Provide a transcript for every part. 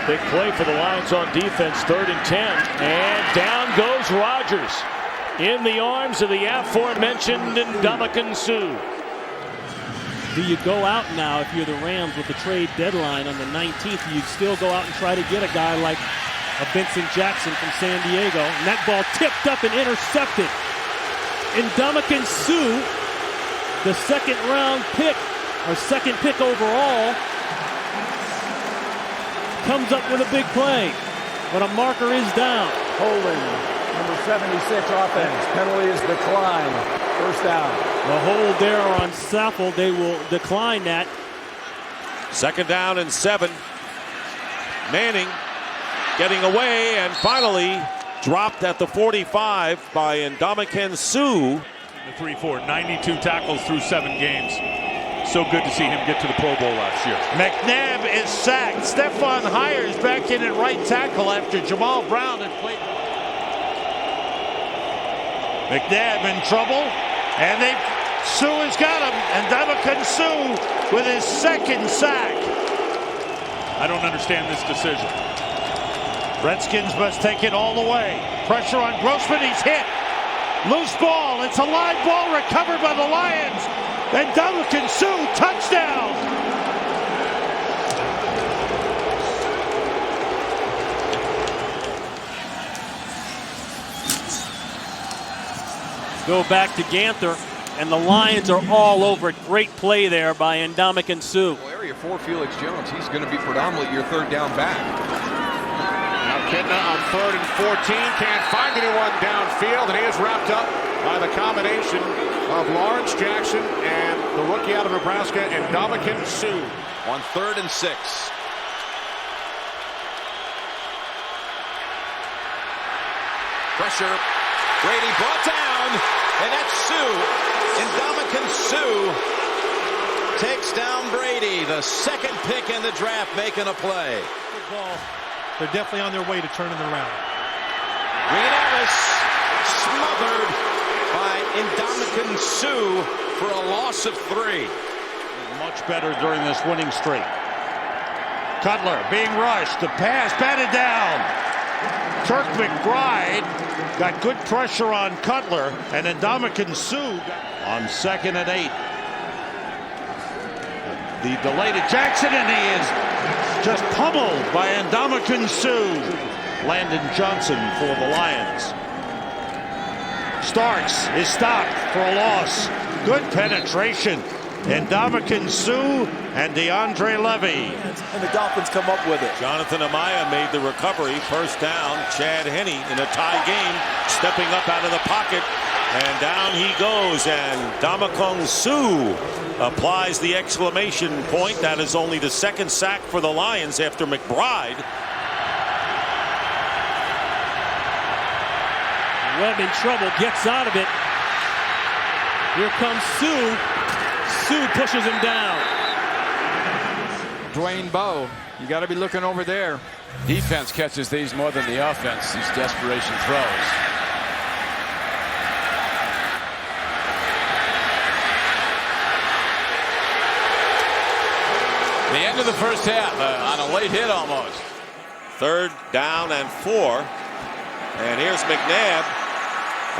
Big play for the Lions on defense, 3rd and 10. And down goes Rodgers in the arms of the aforementioned Ndamukong Suh. Do you go out now if you're the Rams with the trade deadline on the 19th? You'd still go out and try to get a guy like a Vincent Jackson from San Diego. And that ball tipped up and intercepted. Ndamukong Suh, the second round pick, or second pick overall, comes up with a big play. But a marker is down. Holding, number 76 offense. Penalty is declined. First down. The hold there on Saffold. They will decline that. 2nd down and 7. Manning getting away and finally dropped at the 45 by Ndamukong Suh. The 3-4, 92 tackles through 7 games. So good to see him get to the Pro Bowl last year. McNabb is sacked. Stephon Hires back in at right tackle after Jamal Brown had played. McNabb in trouble, and Suh has got him. And Ndamukong Suh with his 2nd sack. I don't understand this decision. Redskins must take it all the way. Pressure on Grossman, he's hit. Loose ball, it's a live ball recovered by the Lions. And Ndamukong Suh, touchdown! Go back to Ganther, and the Lions are all over it. Great play there by Ndamukong Suh. Area for Felix Jones. He's going to be predominantly your 3rd down back. Now Kidna on 3rd and 14. Can't find anyone downfield, and he is wrapped up by the combination of Lawrence Jackson and the rookie out of Nebraska, Ndamukong Suh. On 3rd and 6. Pressure. Brady brought down, and that's Suh. Ndamukong Suh takes down Brady, the 2nd pick in the draft, making a play. They're definitely on their way to turning it around. Reed Ellis smothered by Ndamukong Suh for a loss of 3. Much better during this winning streak. Cutler being rushed. The pass batted down. Turk McBride got good pressure on Cutler, and Ndamukong Suh on 2nd and 8. The delay to Jackson, and he is just pummeled by Ndamukong Suh. Landon Johnson for the Lions. Starks is stopped for a loss. Good penetration. Ndamukong Suh and DeAndre Levy. And the Dolphins come up with it. Jonathan Amaya made the recovery. 1st down. Chad Henne in a tie game, stepping up out of the pocket. And down he goes. And Ndamukong Suh applies the exclamation point. That is only the 2nd sack for the Lions after McBride. Webb in trouble, gets out of it. Here comes Suh. Suh pushes him down. Dwayne Bowe, you got to be looking over there. Defense catches these more than the offense, these desperation throws. The end of the 1st half on a late hit almost. 3rd down and 4. And here's McNabb,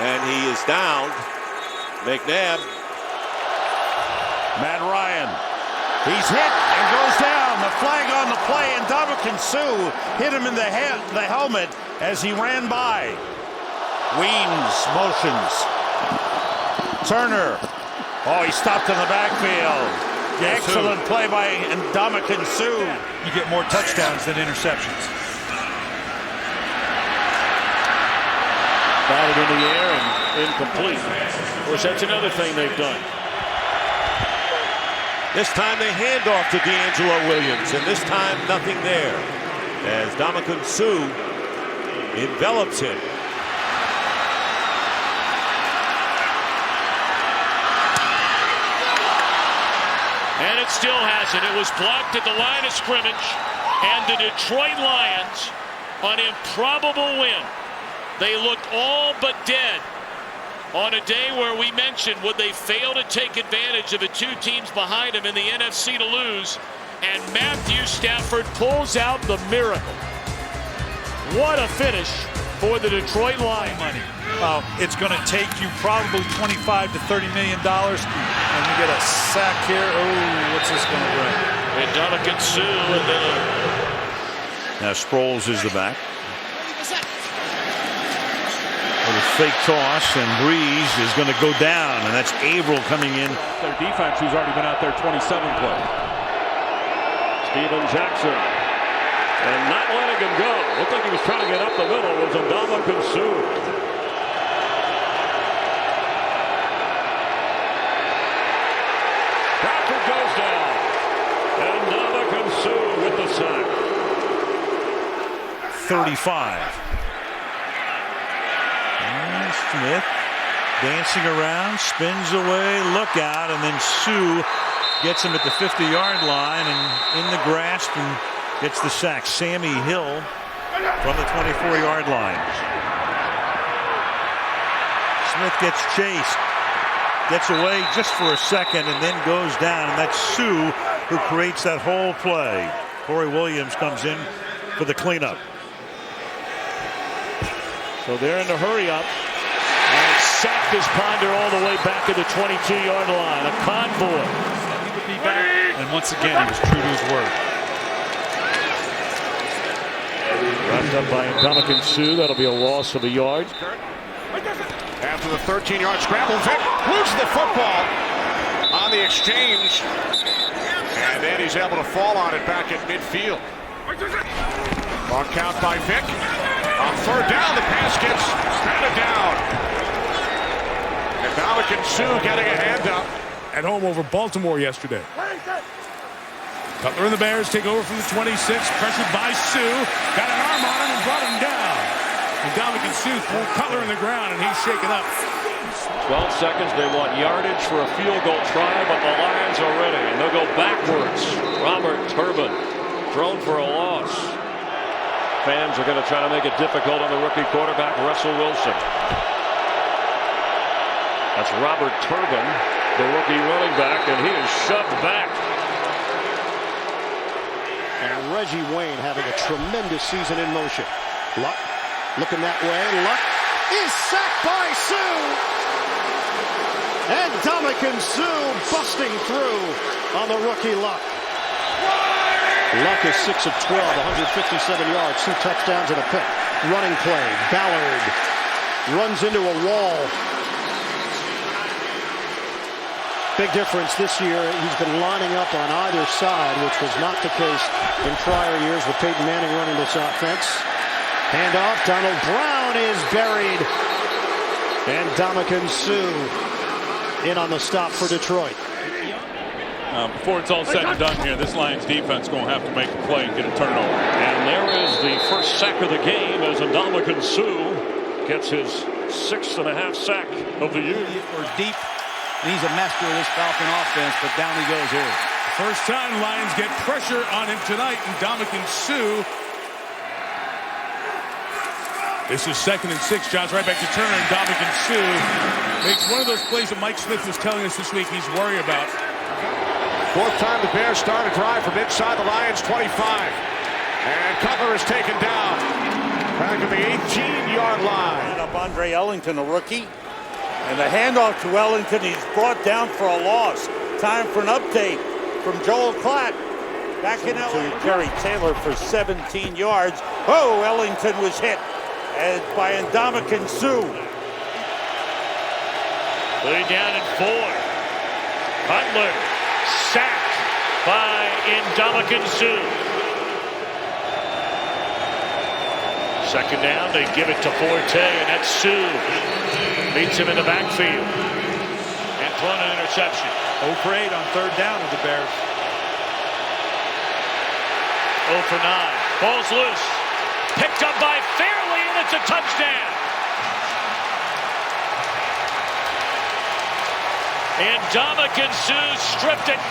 and he is down. McNabb. Matt Ryan. He's hit and goes down. The flag on the play, and Ndamukong Suh hit him in the helmet as he ran by. Weems motions. Turner. Oh, he stopped in the backfield. Excellent play by Ndamukong Suh. You get more touchdowns than interceptions. Batted in the air and incomplete. Of course, that's another thing they've done. This time they hand off to D'Angelo Williams, and this time nothing there as Ndamukong Suh envelops him. And it still hasn't. It was blocked at the line of scrimmage, and the Detroit Lions, an improbable win. They looked all but dead on a day where we mentioned would they fail to take advantage of the 2 teams behind them in the NFC to lose, And Matthew Stafford pulls out the miracle. What a finish for the Detroit Lions. It's going to take you probably $25 to $30 million, and you get a sack here. Oh, what's this going to bring? And Ndamukong Suh, and then now Sproles is the back. With a fake toss, and Breeze is going to go down, and that's Averill coming in. Their defense, who's already been out there 27 plays. Steven Jackson. And not letting him go. Looked like he was trying to get up the middle. Was Ndamukong Suh. Bradford goes down. And Ndamukong Suh with the sack. 35. And Smith dancing around, spins away, look out, and then Suh gets him at the 50-yard line and in the grasp and gets the sack. Sammy Hill from the 24-yard line. Smith gets chased, gets away just for a second, and then goes down, and that's Suh who creates that whole play. Corey Williams comes in for the cleanup. so they're in the hurry up. And sacked is Ponder all the way back at the 22-yard line. A convoy. He would be back. And once again, he was true to his word. Wrapped up by Ndamukong Suh. That'll be a loss of a yard. After the 13-yard scramble, Vick loses the football on the exchange. And then he's able to fall on it back at midfield. Long count by Vick. On third down, the pass gets batted down. And Ndamukong Suh getting a hand up. At home over Baltimore yesterday. Cutler and the Bears take over from the 26. Pressured by Suh. Got an arm on him and brought him down. And Ndamukong Suh threw Cutler in the ground, and he's shaken up. 12 seconds. They want yardage for a field goal try, but the Lions are ready. And they'll go backwards. Robert Turbin thrown for a loss. Fans are going to try to make it difficult on the rookie quarterback, Russell Wilson. That's Robert Turbin, the rookie running back, and he is shoved back. And Reggie Wayne having a tremendous season in motion. Luck looking that way. Luck is sacked by Suh. And Ndamukong Suh busting through on the rookie Luck. Luck is 6 of 12, 157 yards, 2 touchdowns and a pick. Running play. Ballard runs into a wall. Big difference this year. He's been lining up on either side, which was not the case in prior years with Peyton Manning running this offense. Handoff. Donald Brown is buried. And Ndamukong Suh in on the stop for Detroit. Before it's all said and done here, this Lions defense going to have to make a play and get a turnover. And there is the first sack of the game as Ndamukong Suh gets his 6.5 sack of the year. Or deep. And he's a master of this Falcon offense, but down he goes here. First time Lions get pressure on him tonight, and Ndamukong Suh. This is 2nd and 6. John's right back to Turner, and Ndamukong Suh makes one of those plays that Mike Smith was telling us this week he's worried about. Fourth time the Bears start a drive from inside the Lions 25. And Cutler is taken down. Back at the 18-yard line. Up Andre Ellington, a rookie. And the handoff to Ellington, he's brought down for a loss. Time for an update from Joel Klatt. Back in to Jerry Taylor for 17 yards. Oh, Ellington was hit by Ndamukong Suh. 3rd down and 4. Cutler sacked by Ndamukong Suh. 2nd down, they give it to Forte, and that's Suh. Meets him in the backfield. And thrown an interception. 0 for 8 on 3rd down with the Bears. 0 for 9. Ball's loose. Picked up by Fairley, and it's a touchdown. And Ndamukong Suh stripped it.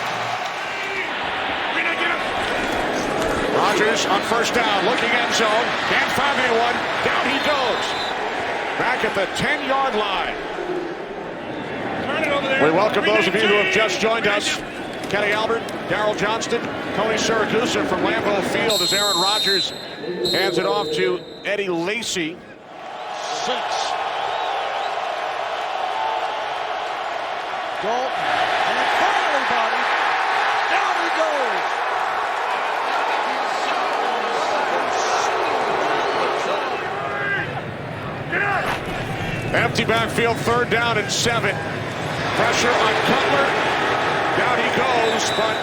Rodgers on 1st down, looking end zone. Can't find anyone. Down he goes. Back at the 10-yard line. We welcome those of you who have just joined us. Kenny Albert, Darrell Johnston, Tony Siragusa from Lambeau Field as Aaron Rodgers hands it off to Eddie Lacy. 6. Dalton, and finally body. Down he goes. Empty backfield, 3rd down and 7. Pressure on Cutler. Down he goes, but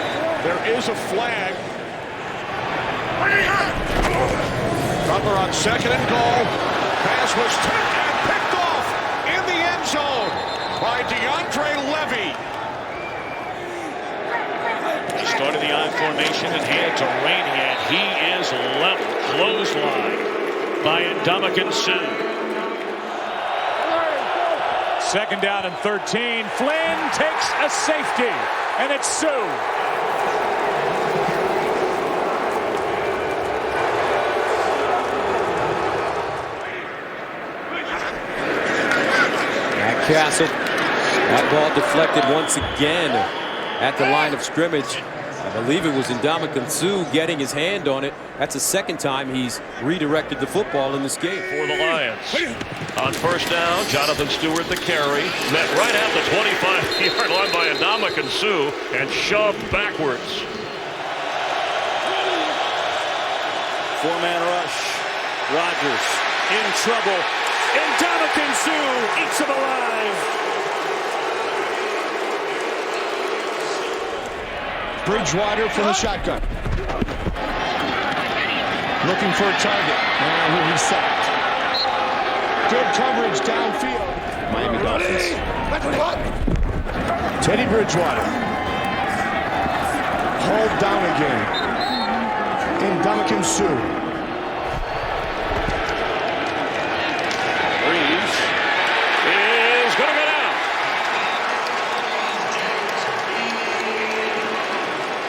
there is a flag. Cutler on 2nd and goal. Pass was tipped and picked off in the end zone by DeAndre Levy. He started the I formation and handed to Rainhead. He is level. Clothesline by Ndamukong Suh. 2nd down and 13. Flynn takes a safety, and it's Suh. At Castle, that ball deflected once again at the line of scrimmage. I believe it was Ndamukong Suh getting his hand on it. That's the 2nd time he's redirected the football in this game. For the Lions. On 1st down, Jonathan Stewart the carry. Met right at the 25-yard line by Ndamukong Suh and shoved backwards. 4-man rush. Rodgers in trouble. Ndamukong Suh eats him alive. Bridgewater from the shotgun. Looking for a target. And he's sacked. Good coverage downfield. Miami Dolphins. Teddy Bridgewater. Hauled down again. Ndamukong Suh. Breeze is going to go down.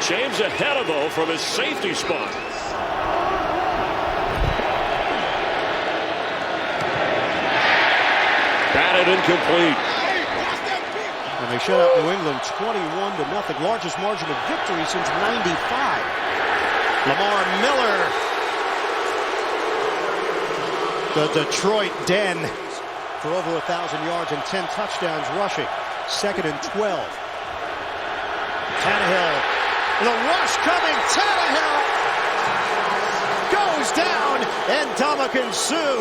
James ahead of though from his safety spot. Batted incomplete. And they shut out New England 21-0. Largest margin of victory since '95. Lamar Miller. The Detroit Den for over 1,000 yards and 10 touchdowns rushing. 2nd and 12. Tannehill. The rush coming. Tannehill goes down. And Ndamukong Suh.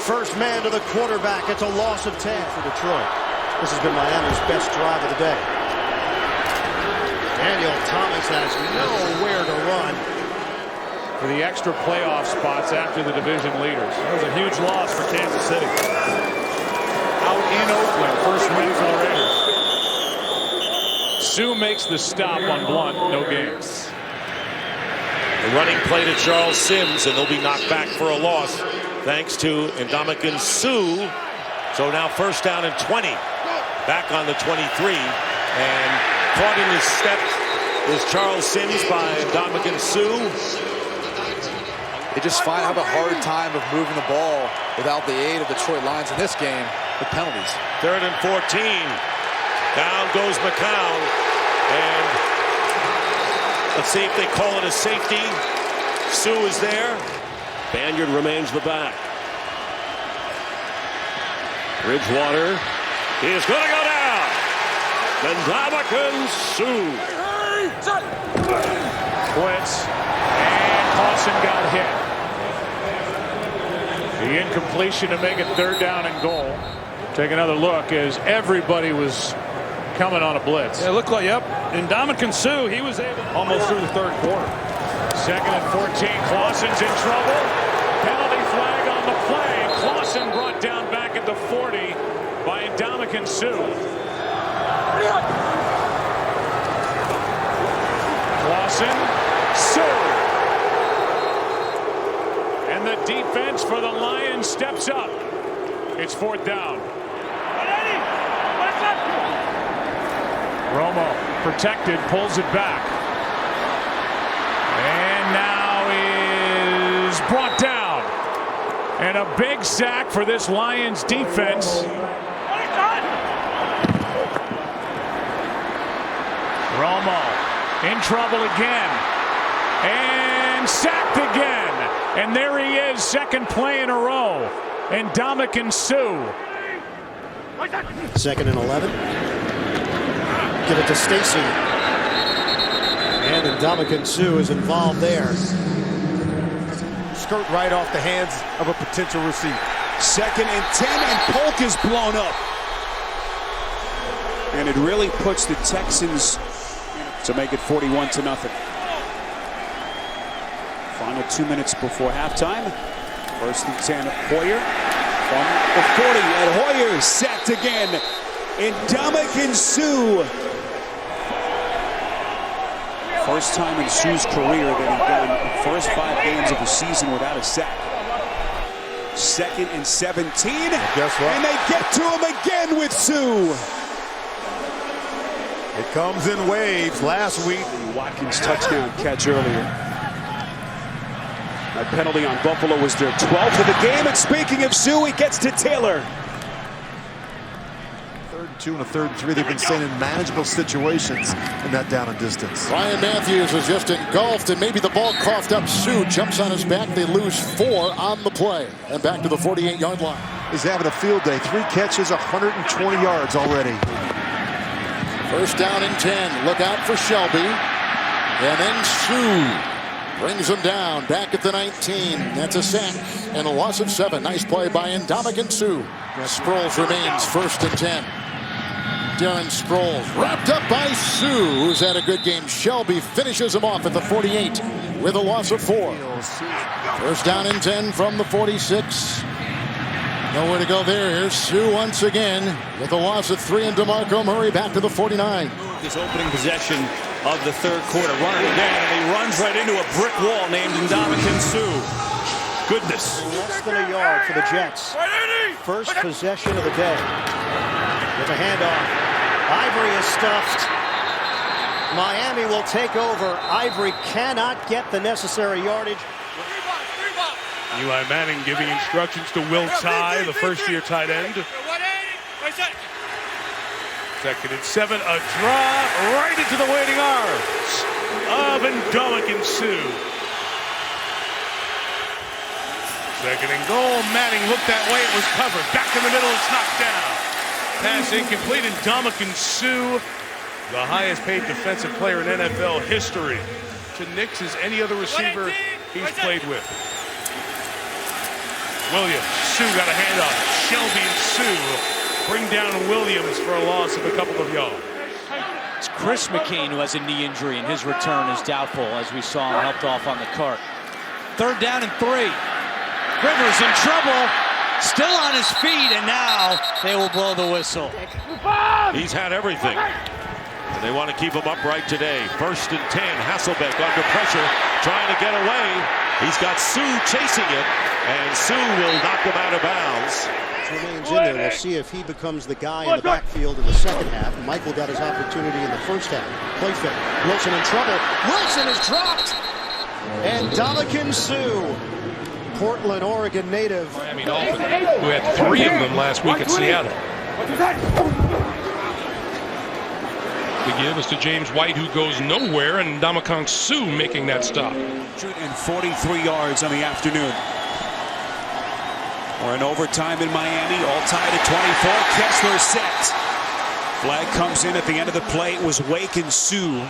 First man to the quarterback. It's a loss of 10 for Detroit. This has been Miami's best drive of the day. Daniel Thomas has nowhere to run. For the extra playoff spots after the division leaders. That was a huge loss for Kansas City. Out in Oakland, first win for the Raiders. Suh makes the stop on Blunt, no gains. The running play to Charles Sims, and they'll be knocked back for a loss thanks to Ndamukong Suh. So now 1st down and 20. Back on the 23. And caught in his step is Charles Sims by Ndamukong Suh. They just have a hard time of moving the ball without the aid of the Detroit Lions in this game with penalties. 3rd and 14. Down goes McCown. And let's see if they call it a safety. Suh is there. Banyard remains the back. Bridgewater is going to go down. Ndamukong Suh. Blitz. And Clausen got hit. The incompletion to make it 3rd down and goal. Take another look as everybody was coming on a blitz. It looked like, yep. Ndamukong Suh, he was able almost through the 3rd quarter. 2nd and 14. Clausen's in trouble. Penalty flag on the play. Clausen brought down back at the 40 by Ndamukong Suh. Clausen, Suh. And the defense for the Lions steps up. It's 4th down. Romo protected, pulls it back. And now is brought down. And a big sack for this Lions defense. Romo in trouble again. And sacked again. And there he is, second play in a row. And Ndamukong Suh. 2nd and 11. Give it to Stacy. And Ndamukong Suh is involved there. Skirt right off the hands of a potential receiver. 2nd and 10, and Polk is blown up. And it really puts the Texans to make it 41-0. Final 2 minutes before halftime. 1st and 10, Hoyer from the 40, and Hoyer sacked again. Ndamukong Suh. First time in Suh's career that he's done the first 5 games of the season without a sack. 2nd and 17. Guess what? And they get to him again with Suh. It comes in waves. Last week, Watkins' touchdown catch earlier. That penalty on Buffalo was their 12th of the game. And speaking of Suh, he gets to Taylor. 3rd and 2 and a 3rd and 3. They've been staying in manageable situations in that down and distance. Ryan Matthews was just engulfed, and maybe the ball coughed up. Suh jumps on his back. They lose 4 on the play. And back to the 48-yard line. He's having a field day. 3 catches, 120 yards already. 1st down and 10. Look out for Shelby. And then Suh brings him down back at the 19. That's a sack and a loss of 7. Nice play by Ndamukong Suh. Sproles remains 1st and 10. Darren Sproles wrapped up by Suh, who's had a good game. Shelby finishes him off at the 48 with a loss of 4. 1st down and 10 from the 46. Nowhere to go there. Here's Suh once again with a loss of 3, and DeMarco Murray back to the 49. His opening possession of the 3rd quarter. Running again, and he runs right into a brick wall named Ndamukong Suh. Goodness. Less than a yard for the Jets. First possession of the day. With a handoff. Ivory is stuffed. Miami will take over. Ivory cannot get the necessary yardage. Eli Manning giving instructions to Will Tye, the first-year tight end. 2nd and 7, a drop right into the waiting arms of Ndamukong Suh. 2nd and goal. Manning looked that way. It was covered. Back in the middle. It's knocked down. Pass incomplete. Ndamukong Suh, the highest-paid defensive player in NFL history, to Knicks as any other receiver he's played with. Williams, Suh got a handoff. Shelby and Suh bring down Williams for a loss of a couple of yards. It's Chris McCain who has a knee injury, and his return is doubtful, as we saw him helped off on the cart. 3rd down and 3. Rivers in trouble, still on his feet, and now they will blow the whistle. He's had everything. And they want to keep him upright today. 1st and 10. Hasselbeck under pressure, trying to get away. He's got Suh chasing it, and Suh will knock him out of bounds. Remains in there. We'll see if he becomes the guy in the backfield in the 2nd half. Michael got his opportunity in the 1st half. Play fake. Wilson in trouble. Wilson is dropped. And Ndamukong Suh, Portland, Oregon native. Miami Dolphins, who had 3 of them last week at Seattle. The give is to James White, who goes nowhere, and Ndamukong Suh making that stop. 143 yards on the afternoon. We're in overtime in Miami, all tied at 24. Kessler set. Flag comes in at the end of the play. It was Wake and Suh.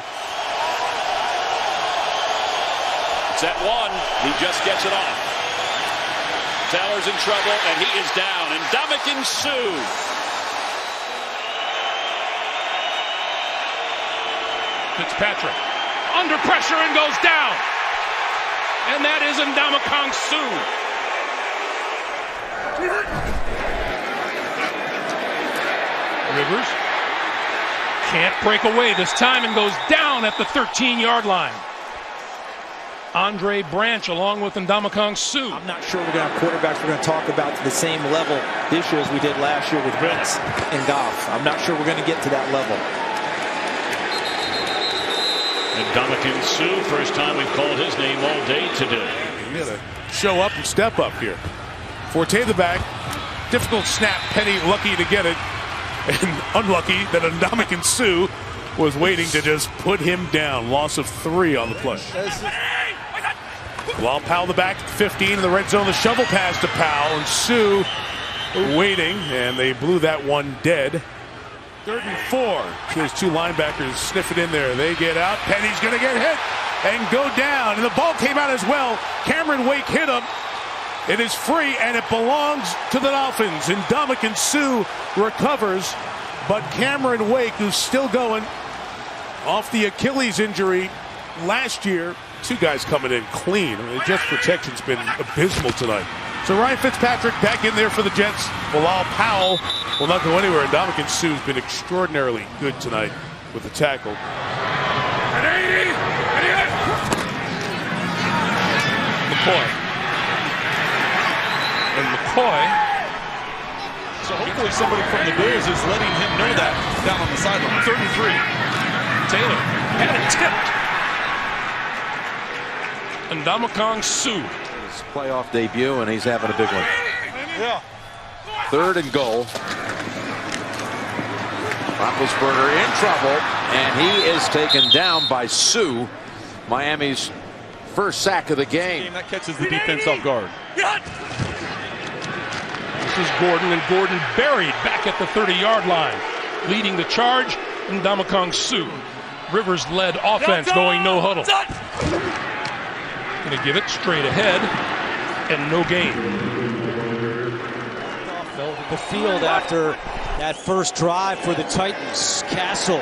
It's at 1. He just gets it off. Taylor's in trouble, and he is down. And Ndamukong Suh. Fitzpatrick under pressure and goes down. And that is Ndamukong Suh. Rivers can't break away this time and goes down at the 13-yard line. Andre Branch along with Ndamukong Suh. I'm not sure we're going to have quarterbacks we're going to talk about to the same level this year as we did last year with Wentz and Goff. I'm not sure we're going to get to that level. Ndamukong Suh, first time we've called his name all day today. He had to show up and step up here. Forte the back. Difficult snap. Penny lucky to get it. And unlucky that Ndamukong Suh was waiting to just put him down. Loss of 3 on the play. While Powell the back, 15 in the red zone, the shovel pass to Powell, and Suh waiting, and they blew that one dead. 3rd and 4. His 2 linebackers sniff it in there. They get out. Penny's going to get hit and go down. And the ball came out as well. Cameron Wake hit him. It is free, and it belongs to the Dolphins. And Ndamukong Suh recovers, but Cameron Wake, who's still going off the Achilles injury last year, 2 guys coming in clean. I mean, Jets' protection's been abysmal tonight. So Ryan Fitzpatrick back in there for the Jets. Bilal Powell will not go anywhere. And Ndamukong Suh's been extraordinarily good tonight with the tackle. McCoy. And McCoy. So hopefully somebody from the Bears is letting him know that down on the sideline. 3rd and 3. Taylor had it tipped. And Ndamukong Suh. His playoff debut, and he's having a big one. Yeah. 3rd and goal. Roethlisberger in trouble, and he is taken down by Suh. Miami's first sack of the game. That catches the defense off guard. This is Gordon, and Gordon buried back at the 30-yard line. Leading the charge, Ndamukong Suh. Rivers led offense going no huddle. Going to give it straight ahead, and no gain. The field after that first drive for the Titans. Castle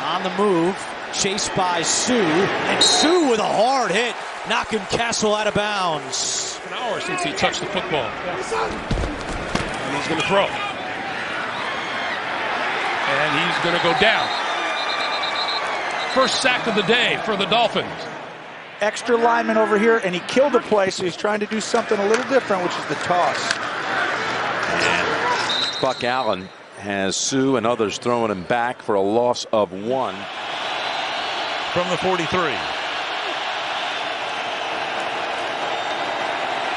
on the move, chased by Suh, and Suh with a hard hit, knocking Castle out of bounds. An hour since he touched the football. And he's going to throw. And he's going to go down. First sack of the day for the Dolphins. Extra lineman over here, and he killed the play, so he's trying to do something a little different, which is the toss. And Buck Allen has Suh and others throwing him back for a loss of 1. From the 43.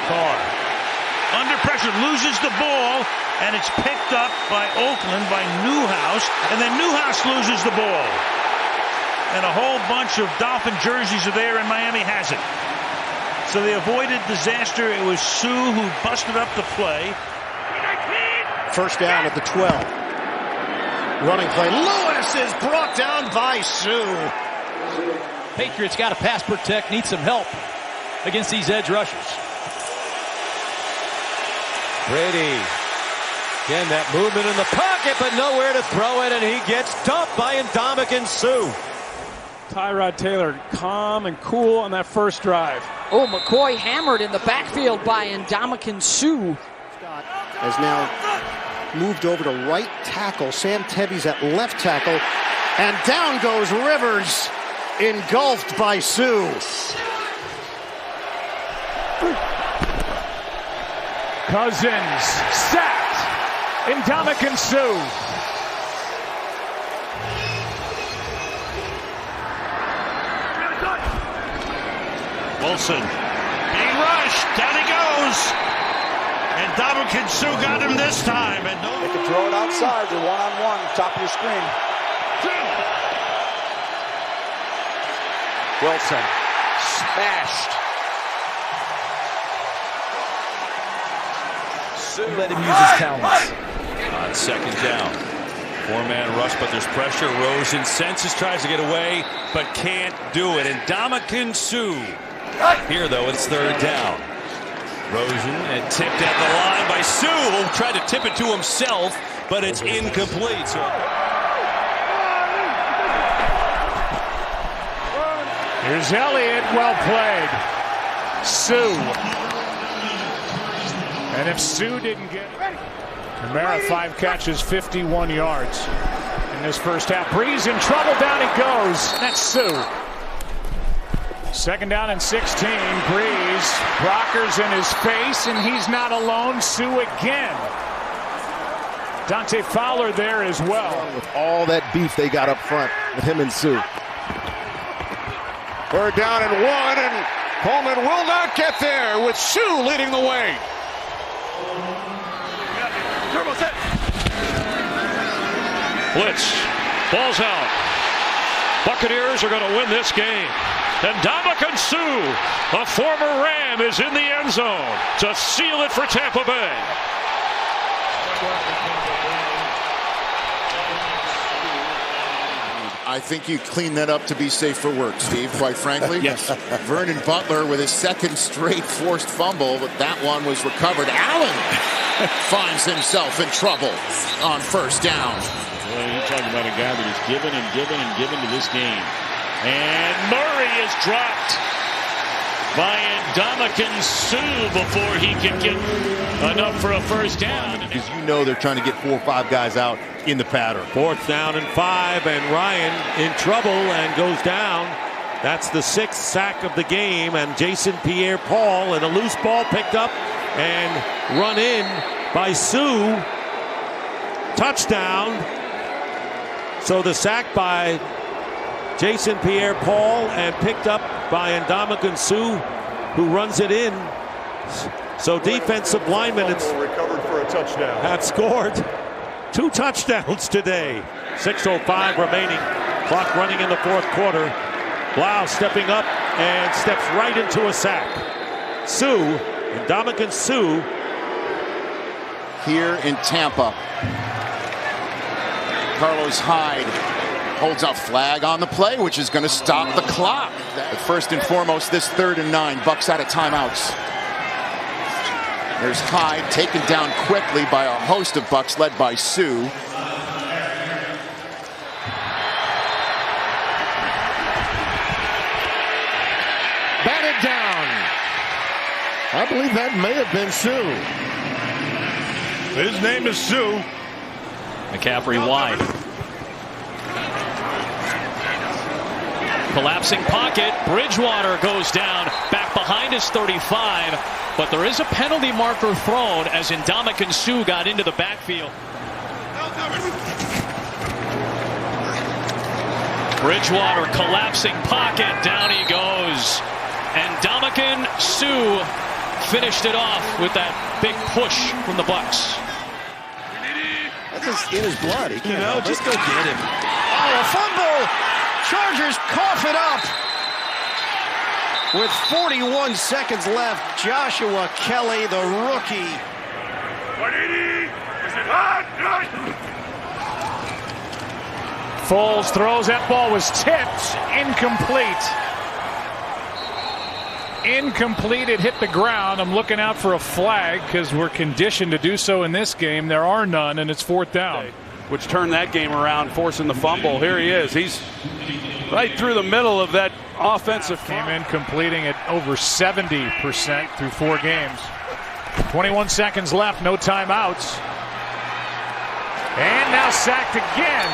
Carr under pressure, loses the ball, and it's picked up by Oakland, by Newhouse, and then Newhouse loses the ball. And a whole bunch of Dolphin jerseys are there, and Miami has it. So they avoided disaster. It was Suh who busted up the play. First down at the 12. Running play. Lewis is brought down by Suh. Patriots got to pass protect, need some help against these edge rushers. Brady. Again, that movement in the pocket, but nowhere to throw it, and he gets dumped by Ndamukong Suh. Tyrod Taylor calm and cool on that first drive. Oh, McCoy hammered in the backfield by Ndamukong Suh. Has now moved over to right tackle. Sam Tevi's at left tackle. And down goes Rivers, engulfed by Suh. Cousins sacked. Ndamukong Suh. Wilson being rushed. Down he goes. And Ndamukong Suh got him this time. And They can throw it outside. They're one-on-one, top of your screen. Wilson smashed. Suh let him use his talents. On 2nd down. 4-man rush, but there's pressure. Rosen senses, tries to get away, but can't do it. And Ndamukong Suh. Here, though, it's 3rd down. Rosen and tipped at the line by Suh, who tried to tip it to himself, but it's incomplete. So Here's Elliott, well played. Suh. And if Suh didn't get it, Kamara 5 catches, 51 yards in this first half. Breeze in trouble, down he goes. That's Suh. 2nd down and 16. Breeze, Brocker's in his face, and he's not alone. Suh again. Dante Fowler there as well. With all that beef they got up front with him and Suh. 3rd down and 1, and Coleman will not get there with Suh leading the way. Blitz. Ball's out. Buccaneers are going to win this game. And Ndamukong Suh, a former Ram, is in the end zone to seal it for Tampa Bay. I think you clean that up to be safe for work, Steve, quite frankly. Yes. Vernon Butler with his second straight forced fumble, but that one was recovered. Allen finds himself in trouble on first down. Well, you're talking about a guy that is given and given and given to this game. And Murray is dropped by Ndamukong Suh before he can get enough for a first down. Because you know they're trying to get 4 or 5 guys out in the pattern. 4th down and 5, and Ryan in trouble and goes down. That's the 6th sack of the game, and Jason Pierre-Paul, and a loose ball picked up and run in by Suh. Touchdown. So the sack by Jason Pierre-Paul and picked up by Ndamukong Suh, who runs it in. So defensive linemen recovered for a touchdown. have scored 2 touchdowns today. 6:05 remaining. Clock running in the 4th quarter. Blau stepping up and steps right into a sack. Suh, Ndamukong Suh. Here in Tampa, Carlos Hyde holds a flag on the play, which is going to stop the clock. First and foremost, this 3rd and 9. Bucks out of timeouts. There's Hyde taken down quickly by a host of Bucks led by Suh. Batted down. I believe that may have been Suh. His name is Suh. McCaffrey wide. Collapsing pocket. Bridgewater goes down back behind his 35. But there is a penalty marker thrown as Ndamukong Suh got into the backfield. Bridgewater collapsing pocket. Down he goes. And Ndamukong Suh finished it off with that big push from the Bucks. That's just in his blood. He can't just go get him. Oh, a fumble! Chargers cough it up. With 41 seconds left, Joshua Kelly, the rookie. Foles throws. That ball was tipped. Incomplete. Incomplete. It hit the ground. I'm looking out for a flag because we're conditioned to do so in this game. There are none, and it's 4th down. Which turned that game around, forcing the fumble. Here he is. He's right through the middle of that offensive. Came in completing at over 70% through 4 games. 21 seconds left, no timeouts. And now sacked again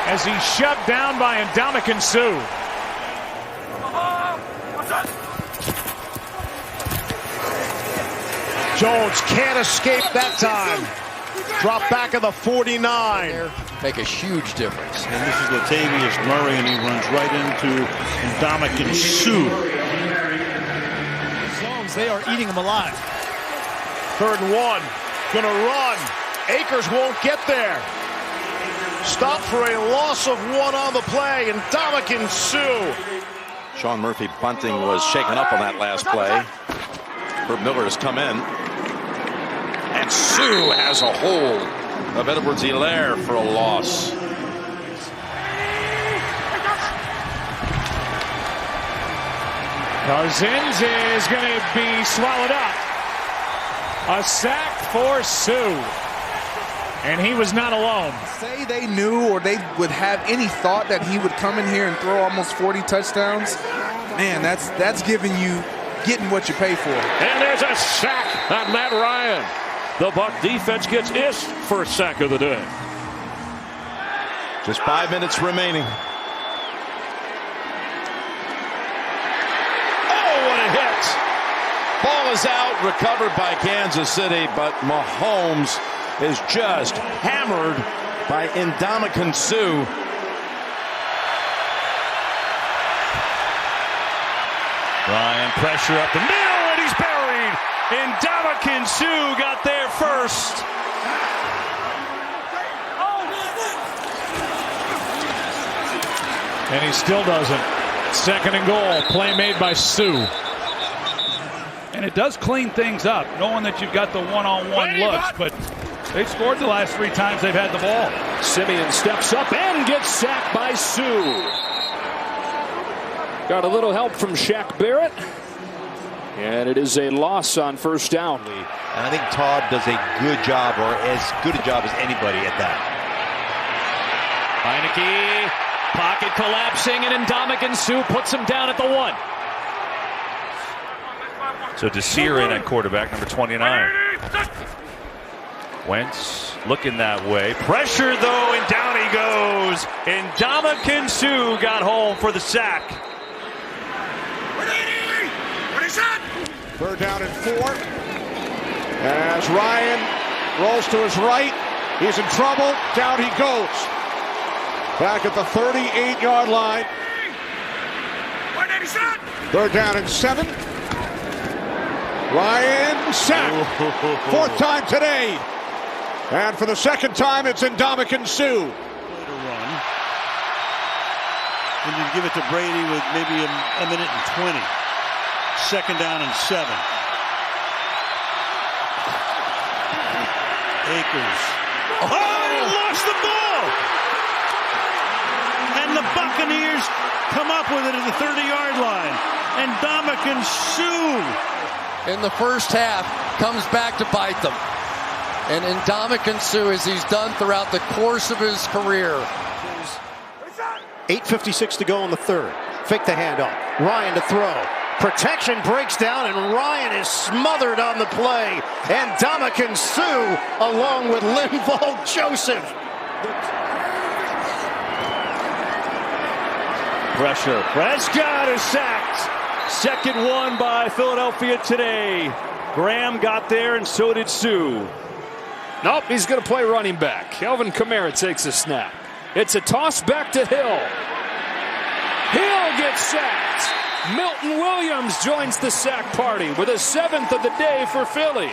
as he's shoved down by Ndamukong Suh. Jones can't escape that time. Drop back of the 49. Make a huge difference. And this is Latavius Murray, and he runs right into Ndamukong Suh. Zones, they are eating him alive. 3rd and 1. Gonna run. Akers won't get there. Stop for a loss of 1 on the play, and Ndamukong Suh. Sean Murphy bunting was shaken up on that last play. Herb Miller has come in. And Suh has a hold of Edwards-Helaire for a loss. Cousins is going to be swallowed up. A sack for Suh. And he was not alone. Say they knew or they would have any thought that he would come in here and throw almost 40 touchdowns. Man, that's getting what you pay for. And there's a sack on Matt Ryan. The Buck defense gets its first sack of the day. Just 5 minutes remaining. Oh, what a hit. Ball is out, recovered by Kansas City, but Mahomes is just hammered by Ndamukong Suh. Ryan, pressure up the middle, and he's buried. Ndamukong Suh got there first. And he still doesn't. Second and goal. Play made by Suh. And it does clean things up, knowing that you've got the one-on-one looks, but they've scored the last 3 times they've had the ball. Simeon steps up and gets sacked by Suh. Got a little help from Shaq Barrett. And it is a loss on first down. And I think Todd does a good job, or as good a job as anybody at that. Heineke, pocket collapsing, and Ndamukong Suh puts him down at the 1. So Desir in at quarterback, number 29. Wentz looking that way. Pressure, though, and down he goes. And Ndamukong Suh got home for the sack. Third down and 4. As Ryan rolls to his right, he's in trouble. Down he goes. Back at the 38-yard line. Third down and 7. Ryan sacked. 4th time today. And for the 2nd time, it's Ndamukong Suh. And you give it to Brady with maybe a minute and 20. 2nd down and 7. Akers. Oh, he lost the ball! And the Buccaneers come up with it at the 30-yard line. And Ndamukong Suh in the first half comes back to bite them. And Ndamukong Suh, as he's done throughout the course of his career. 8:56 to go in the 3rd. Fake the handoff. Ryan to throw. Protection breaks down, and Ryan is smothered on the play. And Ndamukong Suh along with Linval Joseph. Pressure. Prescott is sacked. 2nd one by Philadelphia today. Graham got there, and so did Suh. Nope, he's going to play running back. Kelvin Kamara takes a snap. It's a toss back to Hill. Hill gets sacked. Milton Williams joins the sack party with a 7th of the day for Philly.